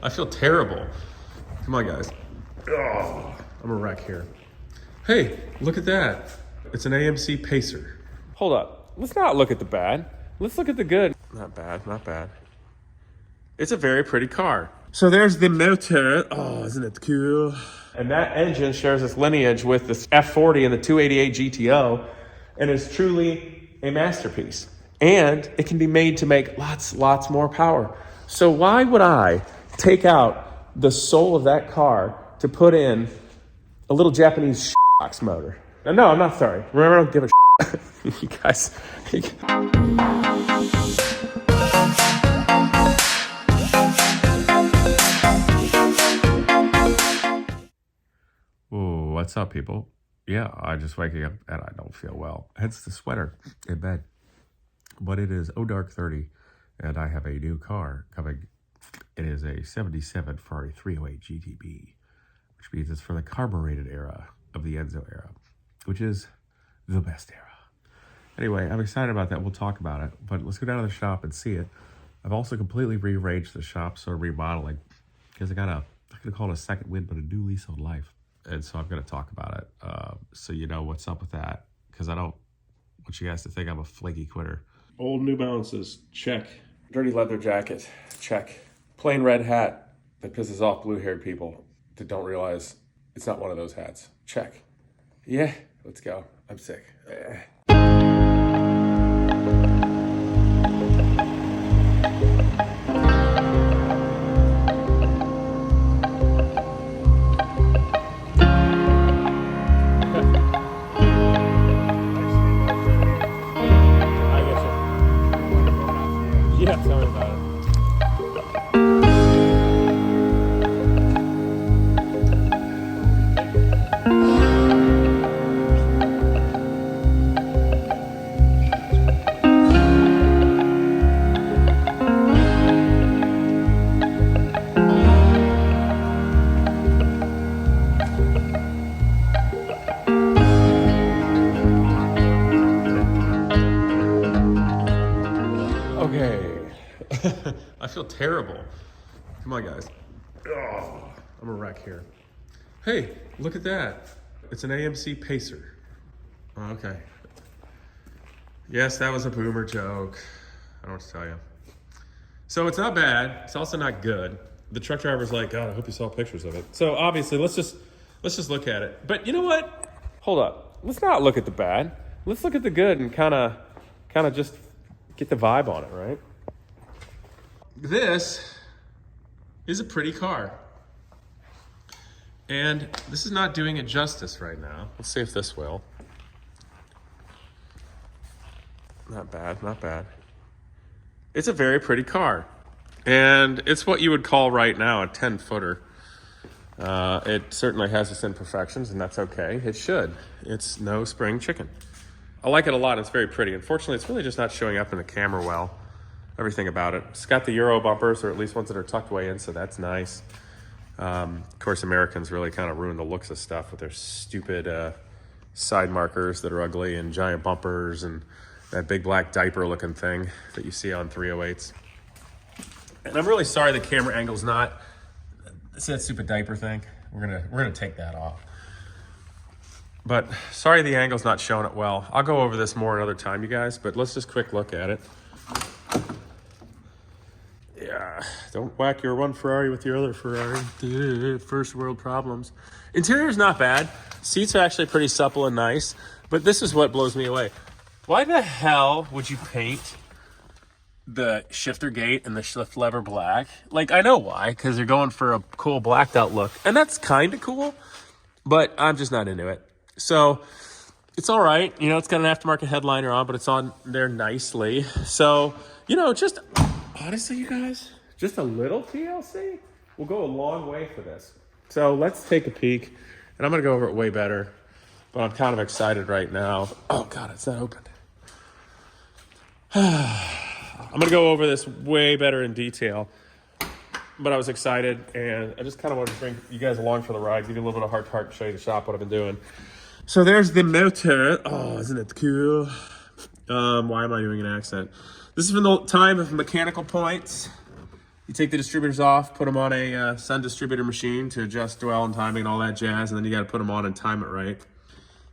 I feel terrible. Come on, guys. Oh, I'm a wreck here. Hey, look at that. It's an AMC Pacer. Hold up. Let's not look at the bad. Let's look at the good. Not bad, not bad. It's a very pretty car. So there's the motor. Oh, isn't it cool? And that engine shares its lineage with this F40 and the 288 GTO and is truly a masterpiece. And it can be made to make lots more power. So why would I take out the soul of that car to put in a little Japanese box motor? No, I'm not sorry. Remember, I don't give a you guys. Whoa, what's up, people? Yeah, I just waking up and I don't feel well. Hence the sweater in bed. But it is dark 30, and I have a new car coming. It is a 77 Ferrari 308 GTB, which means it's from the carbureted era of the Enzo era, which is the best era. Anyway, I'm excited about that. We'll talk about it, but let's go down to the shop and see it. I've also completely rearranged the shop, so remodeling, because I got I'm gonna call it a second win, but a new lease on life. And so I'm gonna talk about it, so you know what's up with that, because I don't want you guys to think I'm a flaky quitter. Old New Balances, check. Dirty leather jacket, check. Plain red hat that pisses off blue-haired people that don't realize it's not one of those hats, check. Yeah, let's go. I'm sick. Yeah, tell me about it. Okay. I feel terrible. Come on, guys. Oh, I'm a wreck here. Hey, look at that. It's an AMC Pacer. Oh, okay. Yes, that was a boomer joke. I don't know what to tell you. So it's not bad. It's also not good. The truck driver's like, God, I hope you saw pictures of it. So obviously, let's just look at it. But you know what? Hold up. Let's not look at the bad. Let's look at the good and kind of just get the vibe on it, right? This is a pretty car. And this is not doing it justice right now. Let's see if this will. Not bad, not bad. It's a very pretty car. And it's what you would call right now a 10-footer. It certainly has its imperfections, and that's okay. It should. It's no spring chicken. I like it a lot. It's very pretty. Unfortunately, it's really just not showing up in the camera well. Everything about it. It's got the Euro bumpers, or at least ones that are tucked way in, so that's nice. Of course, Americans really kind of ruin the looks of stuff with their stupid side markers that are ugly and giant bumpers and that big black diaper looking thing that you see on 308s. And I'm really sorry the camera angle's not. See that stupid diaper thing? We're gonna take that off. But sorry the angle's not showing it well. I'll go over this more another time, you guys, but let's just quick look at it. Yeah, don't whack your one Ferrari with your other Ferrari. First world problems. Interior's not bad. Seats are actually pretty supple and nice, but this is what blows me away. Why the hell would you paint the shifter gate and the shift lever black? Like, I know why, because you're going for a cool blacked out look, and that's kind of cool, but I'm just not into it. So it's all right. You know, it's got an aftermarket headliner on, but it's on there nicely. So, you know, just honestly, you guys, just a little TLC will go a long way for this. So let's take a peek, and I'm going to go over it way better, but I'm kind of excited right now. Oh, God, it's not open. I'm going to go over this way better in detail, but I was excited, and I just kind of wanted to bring you guys along for the ride, give you a little bit of heart, show you the shop, what I've been doing. So there's the motor. Oh, isn't it cool? Why am I doing an accent? This is from the time of mechanical points. You take the distributors off, put them on a sun distributor machine to adjust dwell and timing and all that jazz, and then you got to put them on and time it right.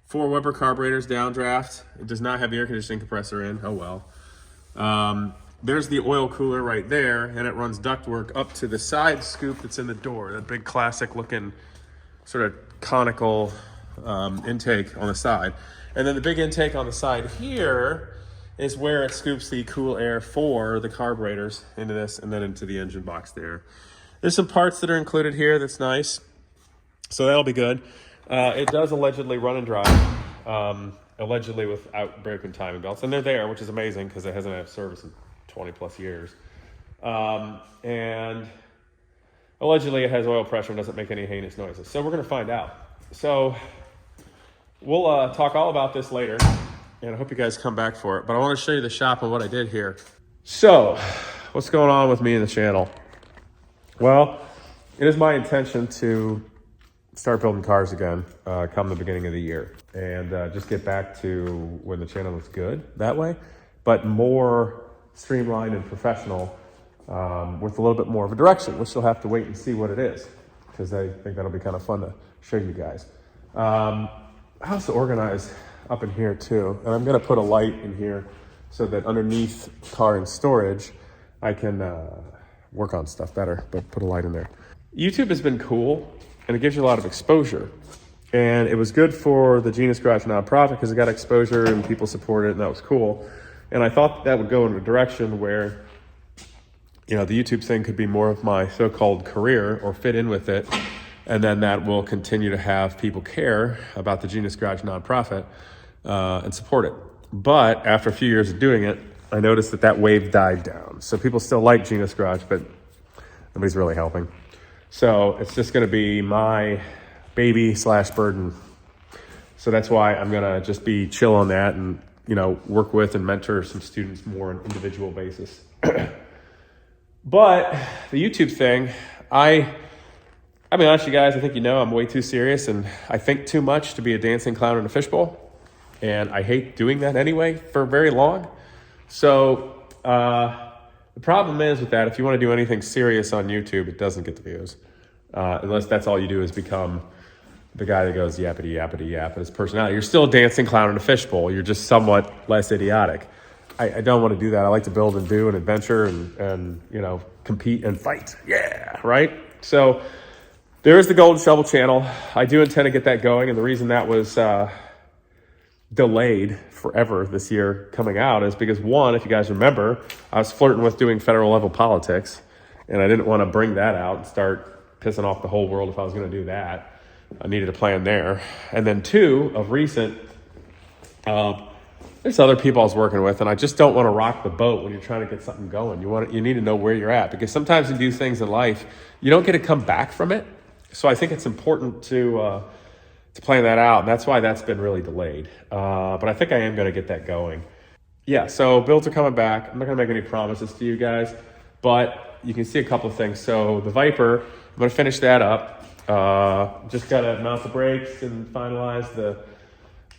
4 Weber carburetors, downdraft. It does not have the air conditioning compressor in. Oh well. There's the oil cooler right there, and it runs ductwork up to the side scoop that's in the door. That big classic looking sort of conical intake on the side. And then the big intake on the side here is where it scoops the cool air for the carburetors into this and then into the engine box there. There's some parts that are included here that's nice. So that'll be good. It does allegedly run and drive, allegedly without broken timing belts. And they're there, which is amazing because it hasn't had service in 20 plus years. And allegedly it has oil pressure and doesn't make any heinous noises. So we're going to find out. So we'll talk all about this later, and I hope you guys come back for it. But I want to show you the shop and what I did here. So what's going on with me and the channel? Well, it is my intention to start building cars again come the beginning of the year, and just get back to when the channel was good that way, but more streamlined and professional, with a little bit more of a direction, which you'll have to wait and see what it is, because I think that'll be kind of fun to show you guys. I also organize up in here too, and I'm going to put a light in here so that underneath car and storage I can work on stuff better, but put a light in there. YouTube has been cool, and it gives you a lot of exposure, and it was good for the Genius Garage nonprofit because it got exposure and people supported it, and that was cool. And I thought that would go in a direction where, you know, the YouTube thing could be more of my so-called career or fit in with it. And then that will continue to have people care about the Genius Garage nonprofit and support it. But after a few years of doing it, I noticed that that wave died down. So people still like Genius Garage, but nobody's really helping. So it's just going to be my baby / burden. So that's why I'm going to just be chill on that and, you know, work with and mentor some students more on an individual basis. But the YouTube thing, I'll be honest with you guys, I think you know I'm way too serious and I think too much to be a dancing clown in a fishbowl. And I hate doing that anyway for very long. So the problem is with that, if you want to do anything serious on YouTube, it doesn't get the views. Unless that's all you do is become the guy that goes yappity yappity yap at his personality. You're still a dancing clown in a fishbowl. You're just somewhat less idiotic. I don't want to do that. I like to build and do and adventure and you know, compete and fight. Yeah, right? So there is the Golden Shovel channel. I do intend to get that going, and the reason that was delayed forever this year coming out is because, one, if you guys remember, I was flirting with doing federal level politics, and I didn't want to bring that out and start pissing off the whole world if I was going to do that. I needed a plan there. And then 2, of recent, there's other people I was working with, and I just don't want to rock the boat when you're trying to get something going. You need to know where you're at, because sometimes you do things in life, you don't get to come back from it. So I think it's important to plan that out, and that's why that's been really delayed. But I think I am going to get that going. Yeah, so builds are coming back. I'm not going to make any promises to you guys, but you can see a couple of things. So the Viper, I'm going to finish that up. Just got to mount the brakes and finalize the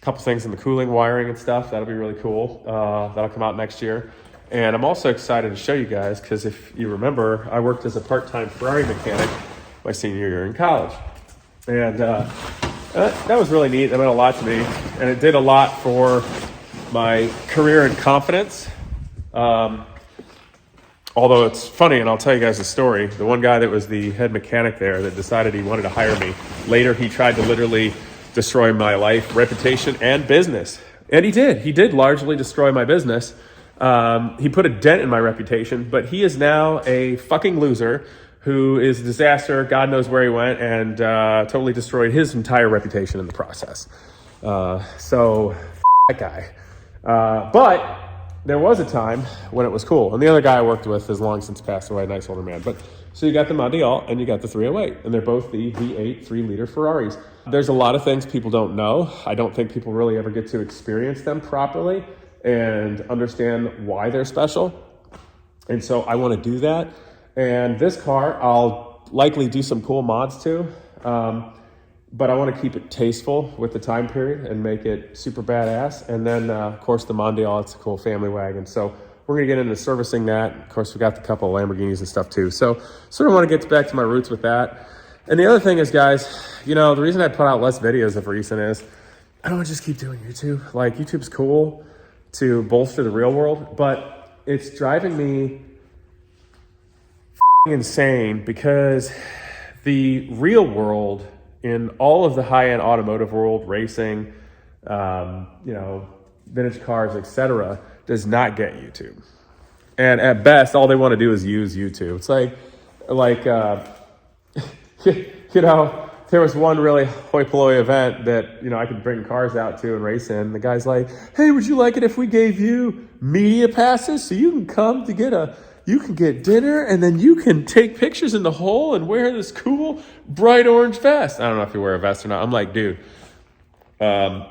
couple things in the cooling, wiring and stuff. That'll be really cool. That'll come out next year. And I'm also excited to show you guys, because if you remember, I worked as a part-time Ferrari mechanic my senior year in college. And that was really neat. That meant a lot to me. And it did a lot for my career and confidence. Although it's funny, and I'll tell you guys a story. The one guy that was the head mechanic there that decided he wanted to hire me, later he tried to literally destroy my life, reputation, and business. And he did. He did largely destroy my business. He put a dent in my reputation, but he is now a fucking loser who is a disaster. God knows where he went, and totally destroyed his entire reputation in the process. So, that guy. But there was a time when it was cool. And the other guy I worked with has long since passed away, a nice older man. But so you got the Mondial and you got the 308, and they're both the V8 3-liter Ferraris. There's a lot of things people don't know. I don't think people really ever get to experience them properly and understand why they're special. And so I want to do that. And this car, I'll likely do some cool mods to, but I want to keep it tasteful with the time period and make it super badass. And then, of course, the Mondial, it's a cool family wagon. So we're we're going to get into servicing that. Of course, we got the couple of Lamborghinis and stuff too. So sort of want to get back to my roots with that. And the other thing is, guys, the reason I put out less videos of recent is I don't want to just keep doing YouTube. Like, YouTube's cool to bolster the real world, but it's driving me insane because the real world in all of the high-end automotive world, racing, vintage cars, etc., does not get YouTube. And at best, all they want to do is use YouTube. It's like there was one really hoi polloi event that, I could bring cars out to and race in. The guy's like, hey, would you like it if we gave you media passes so you can come to you can get dinner and then you can take pictures in the hole and wear this cool bright orange vest. I don't know if you wear a vest or not. I'm like, dude, I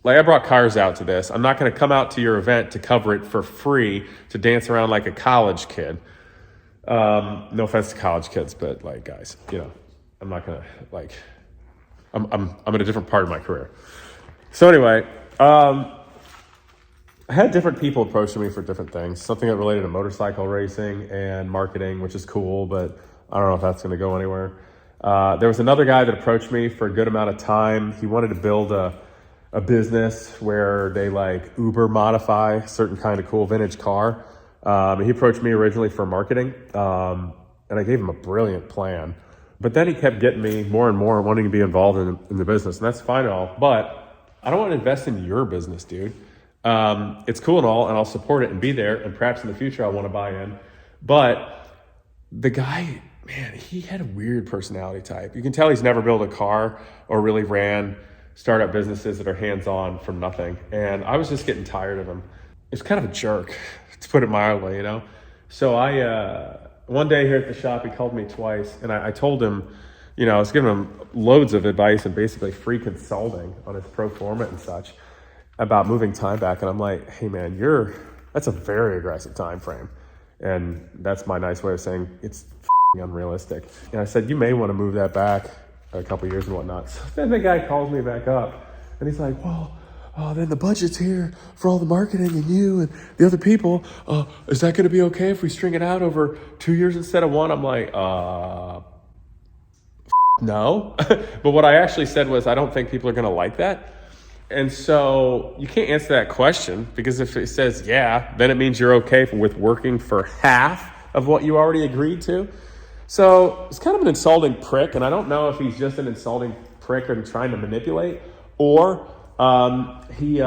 brought cars out to this. I'm not going to come out to your event to cover it for free to dance around like a college kid. No offense to college kids, but like, guys, I'm not going to I'm in a different part of my career. So anyway, I had different people approaching me for different things. Something that related to motorcycle racing and marketing, which is cool, but I don't know if that's going to go anywhere. There was another guy that approached me for a good amount of time. He wanted to build a business where they Uber modify a certain kind of cool vintage car. He approached me originally for marketing, and I gave him a brilliant plan. But then he kept getting me more and more wanting to be involved in the business, and that's fine and all, but I don't want to invest in your business, dude. It's cool and all, and I'll support it and be there, and perhaps in the future I want to buy in. But the guy, man, he had a weird personality type. You can tell he's never built a car or really ran startup businesses that are hands-on from nothing. And I was just getting tired of him. It's kind of a jerk, to put it mildly, So one day here at the shop, he called me twice, and I told him, I was giving him loads of advice and basically free consulting on his pro forma and such about moving time back. And I'm like, hey man, that's a very aggressive time frame. And that's my nice way of saying it's unrealistic. And I said, you may want to move that back a couple years and whatnot. So then the guy calls me back up and he's like, well, then the budget's here for all the marketing and you and the other people. Is that going to be okay if we string it out over 2 years instead of one? I'm like, no. But what I actually said was, I don't think people are going to like that. And so you can't answer that question, because if it says yeah, then it means you're okay with working for half of what you already agreed to. So it's kind of an insulting prick, and I don't know if he's just an insulting prick and trying to manipulate, or he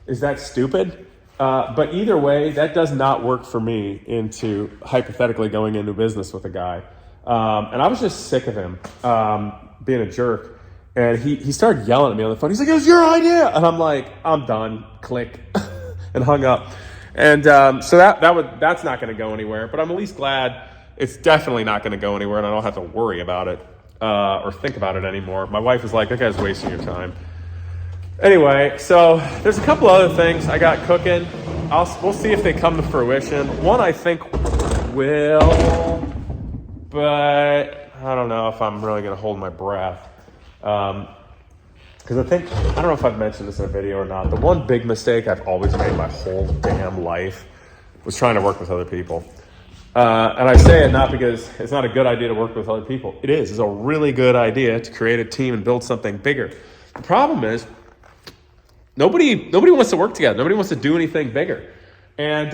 is that stupid. But either way, that does not work for me into hypothetically going into business with a guy. And I was just sick of him being a jerk. And he started yelling at me on the phone. He's like, it was your idea. And I'm like, I'm done. Click. And hung up. And so that's not going to go anywhere. But I'm at least glad it's definitely not going to go anywhere, and I don't have to worry about it or think about it anymore. My wife is like, that guy's wasting your time. Anyway, so there's a couple other things I got cooking. We'll see if they come to fruition. One I think will, but I don't know if I'm really going to hold my breath. Because I don't know if I've mentioned this in a video or not. The one big mistake I've always made my whole damn life was trying to work with other people. And I say it not because it's not a good idea to work with other people. It is. It's a really good idea to create a team and build something bigger. The problem is nobody wants to work together. Nobody wants to do anything bigger. And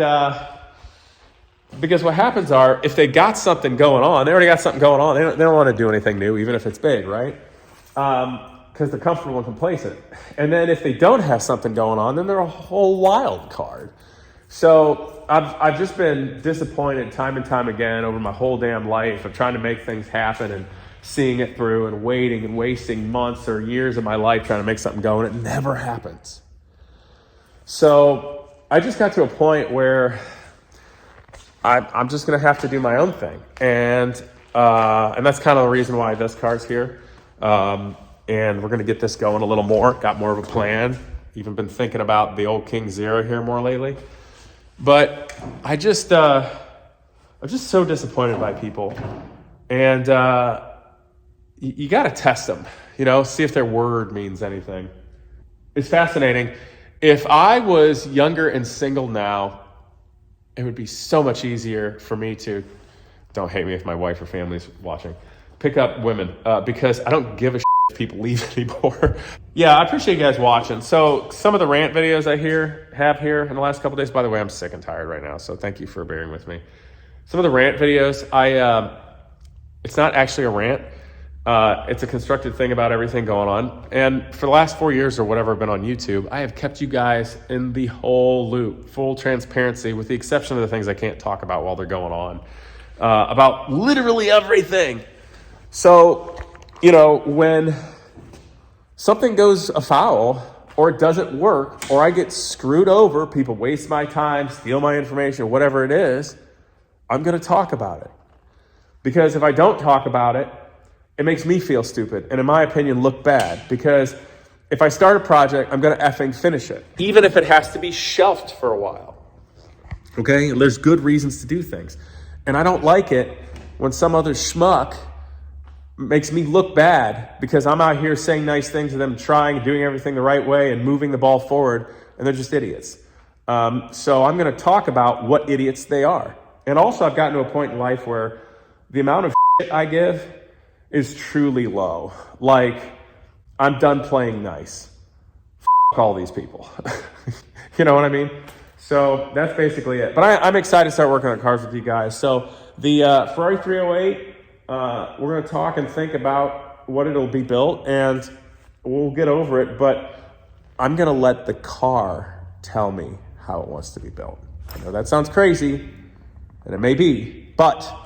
because what happens are, if they got something going on, they already got something going on. They don't want to do anything new, even if it's big, right? Because they're comfortable and complacent. And then if they don't have something going on, then they're a whole wild card. So I've just been disappointed time and time again over my whole damn life of trying to make things happen and seeing it through and waiting and wasting months or years of my life trying to make something go, and it never happens. So I just got to a point where I'm just going to have to do my own thing. And that's kind of the reason why this car's here. And we're going to get this going a little more. Got more of a plan. Even been thinking about the old King Zero here more lately. But I'm just so disappointed by people. And you got to test them, see if their word means anything. It's fascinating. If I was younger and single now, it would be so much easier for me to, don't hate me if my wife or family's watching, pick up women because I don't give a shit if people leave anymore. Yeah, I appreciate you guys watching. So some of the rant videos I have here in the last couple days, by the way, I'm sick and tired right now, so thank you for bearing with me. Some of the rant videos, it's not actually a rant. It's a constructed thing about everything going on. And for the last 4 years or whatever I've been on YouTube, I have kept you guys in the whole loop, full transparency, with the exception of the things I can't talk about while they're going on, about literally everything. So, when something goes afoul or it doesn't work or I get screwed over, people waste my time, steal my information, whatever it is, I'm going to talk about it. Because if I don't talk about it, it makes me feel stupid and, in my opinion, look bad. Because if I start a project, I'm going to effing finish it, even if it has to be shelved for a while. Okay? There's good reasons to do things. And I don't like it when some other schmuck makes me look bad because I'm out here saying nice things to them, trying, doing everything the right way and moving the ball forward, and they're just idiots. So I'm going to talk about what idiots they are. And also, I've gotten to a point in life where the amount of shit I give is truly low. Like, I'm done playing nice. All these people. You know what I mean? So that's basically it. But I'm excited to start working on cars with you guys. So the Ferrari 308, we're going to talk and think about what it'll be built, and we'll get over it. But I'm going to let the car tell me how it wants to be built. I know that sounds crazy, and it may be, but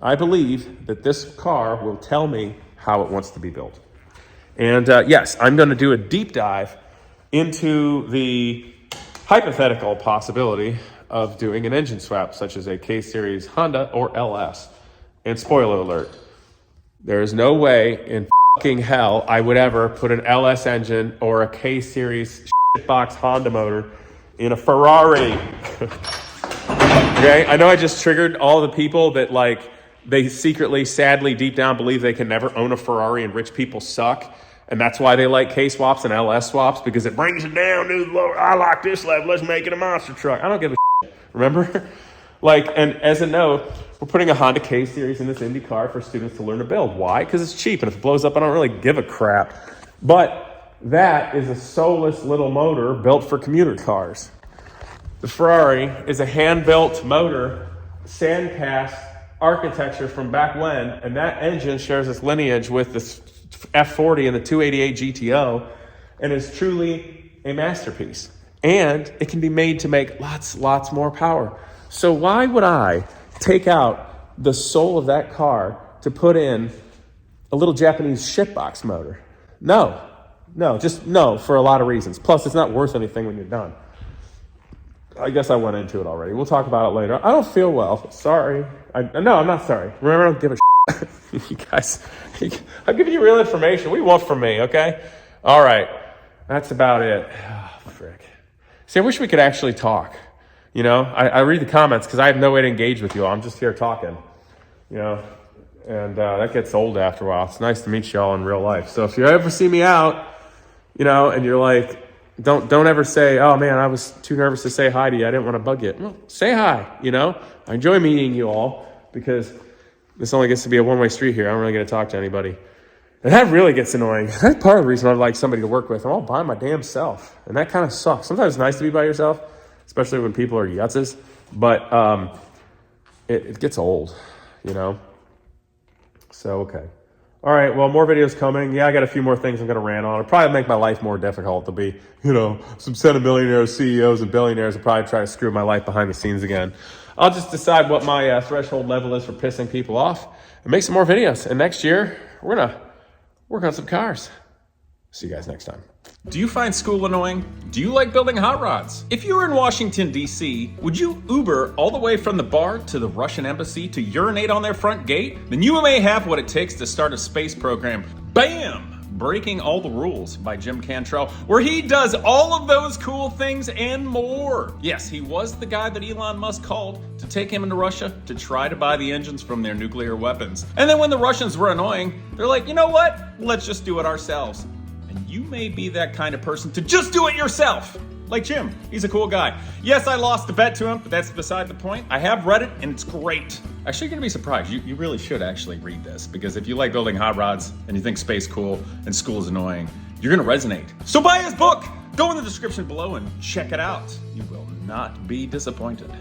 I believe that this car will tell me how it wants to be built. And yes, I'm going to do a deep dive into the hypothetical possibility of doing an engine swap, such as a K-Series Honda or LS. And spoiler alert, there is no way in fucking hell I would ever put an LS engine or a K-Series shitbox Honda motor in a Ferrari. Okay, I know I just triggered all the people that they secretly, sadly, deep down believe they can never own a Ferrari and rich people suck. And that's why they like K-swaps and LS swaps, because it brings it down to the lower. I like this level. Let's make it a monster truck. I don't give a shit. Remember? And as a note, we're putting a Honda K-Series in this Indy car for students to learn to build. Why? Because it's cheap. And if it blows up, I don't really give a crap. But that is a soulless little motor built for commuter cars. The Ferrari is a hand-built motor, sand-cast architecture from back when, and that engine shares its lineage with this F40 and the 288 GTO, and is truly a masterpiece. And it can be made to make lots more power. So why would I take out the soul of that car to put in a little Japanese shitbox motor? No, just no, for a lot of reasons. Plus, it's not worth anything when you're done. I guess I went into it already. We'll talk about it later. I don't feel well. Sorry. No, I'm not sorry. Remember, I don't give a shit. You guys, I'm giving you real information. What do you want from me, okay? All right. That's about it. Oh, frick. See, I wish we could actually talk. I read the comments because I have no way to engage with you all. I'm just here talking, and that gets old after a while. It's nice to meet you all in real life. So if you ever see me out, and you're like, don't ever say, oh man, I was too nervous to say hi to you. I didn't want to bug you. Well, say hi, I enjoy meeting you all because this only gets to be a one-way street here. I don't really get to talk to anybody. And that really gets annoying. That's part of the reason I'd like somebody to work with. I'm all by my damn self. And that kind of sucks. Sometimes it's nice to be by yourself, especially when people are yutzes. But it gets old, So, okay. All right, well, more videos coming. Yeah, I got a few more things I'm going to rant on. It'll probably make my life more difficult. There'll be, some centimillionaires, CEOs, and billionaires will probably try to screw my life behind the scenes again. I'll just decide what my threshold level is for pissing people off and make some more videos. And next year, we're going to work on some cars. See you guys next time. Do you find school annoying? Do you like building hot rods? If you were in Washington, D.C., would you Uber all the way from the bar to the Russian embassy to urinate on their front gate? Then you may have what it takes to start a space program. Bam! Breaking All the Rules by Jim Cantrell, where he does all of those cool things and more. Yes, he was the guy that Elon Musk called to take him into Russia to try to buy the engines from their nuclear weapons. And then when the Russians were annoying, they're like, you know what? Let's just do it ourselves. And you may be that kind of person to just do it yourself. Like Jim, he's a cool guy. Yes, I lost the bet to him, but that's beside the point. I have read it, and it's great. Actually, you're gonna be surprised. You really should actually read this, because if you like building hot rods, and you think space cool, and school is annoying, you're gonna resonate. So buy his book! Go in the description below and check it out. You will not be disappointed.